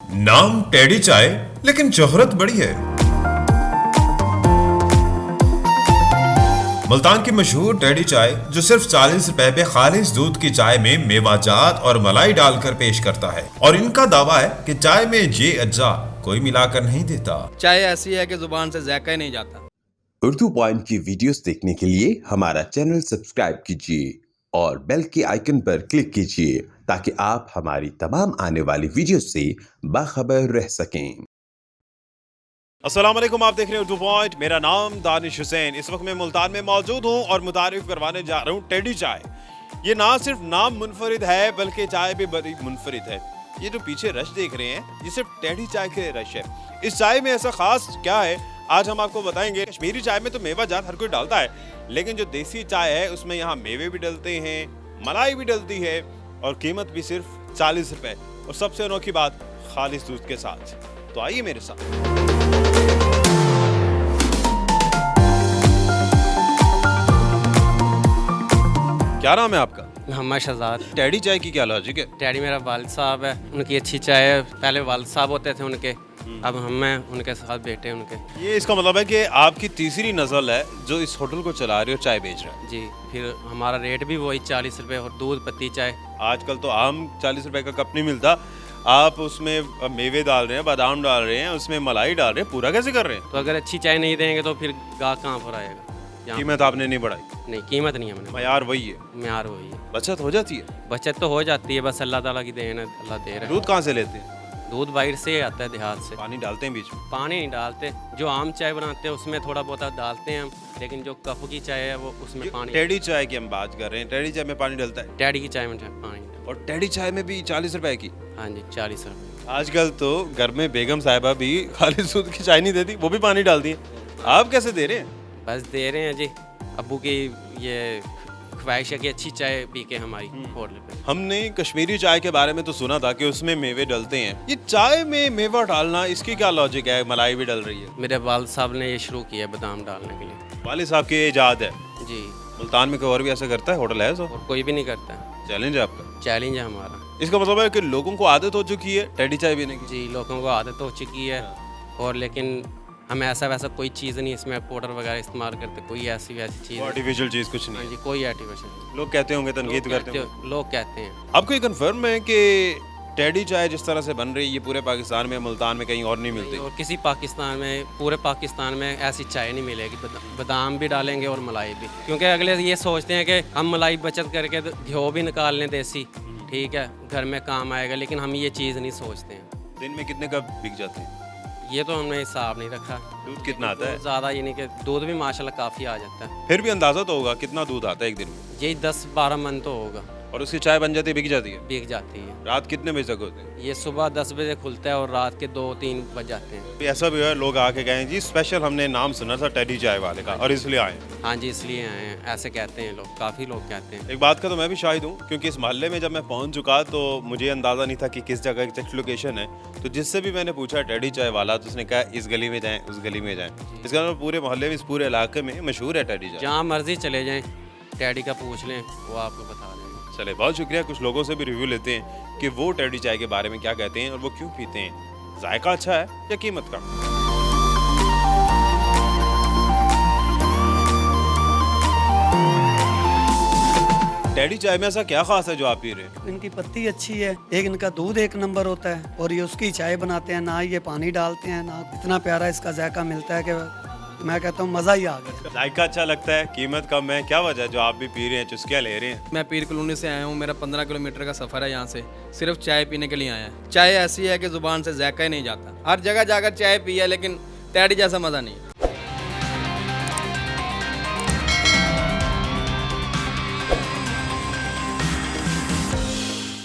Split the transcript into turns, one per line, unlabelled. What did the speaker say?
नाम टेडी चाय, लेकिन शोहरत बड़ी है। मुल्तान की मशहूर टेडी चाय जो सिर्फ 40 रुपए पे खालिस दूध की चाय में मेवाजात और मलाई डालकर पेश करता है, और इनका दावा है कि चाय में ये अज्जा कोई मिलाकर नहीं देता।
चाय ऐसी है कि जुबान से ज़ायका ही नहीं जाता।
उर्दू पॉइंट की वीडियोस देखने के लिए हमारा चैनल सब्सक्राइब कीजिए और बेल के आइकन पर क्लिक कीजिए ताकि आप हमारी तमाम आने वाली वीडियो से बाखबर रह सकें।
अस्सलाम वालेकुम, आप देख रहे हैं उर्दू पॉइंट। मेरा नाम दानिश हुसैन। इस वक्त मैं मुल्तान में मौजूद हूँ और मुतारिफ करवाने जा रहा हूँ टेडी चाय। ये ना सिर्फ नाम मुनफरिद है बल्कि चाय भी बड़ी मुनफरिद है। ये जो पीछे रश देख रहे हैं ये सिर्फ टेडी चाय के रश है। इस चाय में ऐसा खास क्या है आज हम आपको बताएंगे। कश्मीरी चाय में तो मेवा जात हर कोई डालता है, लेकिन जो देसी चाय है उसमें यहाँ मेवे भी डलते हैं, मलाई भी डलती है और कीमत भी सिर्फ 40 रुपए। और सबसे अनोखी बात, खालिस दूध के साथ। तो आइए मेरे साथ। क्या नाम है आपका?
मोहम्मद शहजाद।
टेडी चाय की क्या लॉजिक है?
डैडी मेरा वालिद साहब है, उनकी अच्छी चाय है। पहले वालिद साहब होते थे उनके, अब हम हैं उनके साथ बेटे उनके।
ये इसका मतलब है कि आपकी तीसरी नस्ल है जो इस होटल को चला रही है और चाय बेच रहा है।
जी, फिर हमारा रेट भी वही 40 रुपये और दूध पत्ती चाय।
आजकल तो आम 40 रुपए का कप नहीं मिलता, आप उसमें मेवे डाल रहे हैं, बादाम डाल रहे हैं, उसमें मलाई डाल रहे हैं, पूरा कैसे कर रहे हैं?
तो अगर अच्छी चाय नहीं देंगे तो फिर गाहक कहाँ पर आएगा?
कीमत आपने नहीं बढ़ाई?
नहीं, कीमत नहीं हमने,
मयार वही है।
म्यार वही है।
बचत हो जाती है?
बचत तो हो जाती है, बस अल्लाह ताला की देन है, अल्लाह दे रहा है।
दूध कहाँ से लेते हैं?
दूध बाहर से आता है, देहात से।
पानी डालते हैं बीच में?
पानी नहीं डालते, जो आम चाय बनाते हैं उसमें थोड़ा बहुत डालते हैं हम, लेकिन जो कप की चाय है वो उसमें पानी।
टेडी चाय की हम बात कर रहे हैं, टेडी चाय में पानी डलता है?
डैडी की चाय में पानी नहीं
और टेडी चाय में भी 40 रुपए की?
डालते। हाँ जी, 40 रुपये।
आजकल तो घर में बेगम साहिबा भी खालिस दूध की चाय नहीं देती, वो भी पानी डालती है। आप कैसे दे रहे हैं?
बस दे रहे हैं जी, अब्बू की ये ख्वाहिश है कि अच्छी चाय पी के हमारी होटल पे।
हमने कश्मीरी चाय के बारे में तो सुना था कि उसमें मेवे डलते हैं। ये चाय में मेवा डालना, इसकी क्या लॉजिक है? मलाई भी डल रही है।
मेरे वालिद साहब ने ये शुरू किया है बादाम डालने के लिए।
वालिद साहब की इजाद है?
जी।
मुल्तान में कोई और भी ऐसा करता है? होटल है ऐसा?
और कोई भी नहीं करता है।
चैलेंज है आपका?
चैलेंज है हमारा।
इसका मतलब है कि लोगों को आदत हो चुकी है टेडी चाय पीने की?
जी, लोगों को आदत हो चुकी है। और लेकिन हम ऐसा वैसा कोई चीज़ नहीं इसमें पाउडर वगैरह इस्तेमाल करते, कोई ऐसी वैसी चीज़।
आर्टिफिशियल चीज़ कुछ नहीं?
हाँ जी, कोई आर्टिफिशियल।
लोग कहते होंगे, तनकीद करते होंगे।
लोग कहते हैं।
आपको ये कंफर्म है कि टेडी चाय जिस तरह से बन रही है ये पूरे पाकिस्तान में, मुल्तान में कहीं और नहीं मिलती?
और किसी पाकिस्तान में, पूरे पाकिस्तान में ऐसी चाय नहीं मिलेगी। बादाम भी डालेंगे और मलाई भी, क्योंकि अगले ये सोचते हैं कि हम मलाई बचत करके घ्यो भी निकाल लें देसी, ठीक है, घर में काम आएगा, लेकिन हम ये चीज़ नहीं सोचते हैं।
दिन में कितने कप बिक जाते हैं?
ये तो हमने हिसाब नहीं रखा।
दूध कितना आता है?
ज़्यादा ये नहीं कि दूध भी माशाल्लाह काफ़ी आ जाता है।
फिर भी अंदाजा तो होगा कितना दूध आता है एक दिन में?
यही 10-12 मन तो होगा।
और उसकी चाय बन जाती है, बिक जाती है?
बिक जाती है।
रात कितने बजे तक होते हैं?
ये सुबह 10 बजे खुलता है और रात के 2-3 बज जाते हैं।
ऐसा भी है लोग आके गए जी स्पेशल हमने नाम सुना था टेडी चाय वाले का और इसलिए आए।
हाँ जी, इसलिए आए हैं, ऐसे कहते हैं लोग, काफ़ी लोग कहते हैं।
एक बात का तो मैं भी शाहिद हूँ, क्योंकि इस मोहल्ले में जब मैं पहुँच चुका तो मुझे अंदाज़ा नहीं था कि किस जगह एग्जैक्ट लोकेशन है। तो जिससे भी मैंने पूछा टेडी चाय वाला, तो उसने कहा इस गली में जाएँ, उस गली में जाएँ। इसका मतलब पूरे मोहल्ले में, इस पूरे इलाके में मशहूर है टेडी चाय।
जहाँ मर्जी चले जाएँ, टेडी का पूछ लें, वो आपको बता देंगे।
चले, बहुत शुक्रिया। कुछ लोगों से भी रिव्यू लेते हैं कि वो टेडी चाय के बारे में क्या कहते हैं और वो क्यों पीते हैं। जायका अच्छा है या कीमत कम? टेडी चाय में ऐसा क्या खास है जो आप पी रहे हैं?
इनकी पत्ती अच्छी है, एक इनका दूध एक नंबर होता है, और ये उसकी चाय बनाते हैं, ना ये पानी डालते हैं, ना इतना प्यारा इसका जायका मिलता है कि मैं कहता हूँ मज़ा ही आ गया।
जायका अच्छा लगता है, कीमत कम है, क्या वजह है जो आप भी पी रहे हैं, चुस्कियाँ ले रहे हैं?
मैं पीर कॉलोनी से आया हूँ, मेरा 15 किलोमीटर का सफ़र है यहाँ से, सिर्फ चाय पीने के लिए आया है। चाय ऐसी है कि ज़ुबान से ज़ायका ही नहीं जाता। हर जगह जाकर चाय पी है, लेकिन टेडी जैसा मज़ा नहीं है।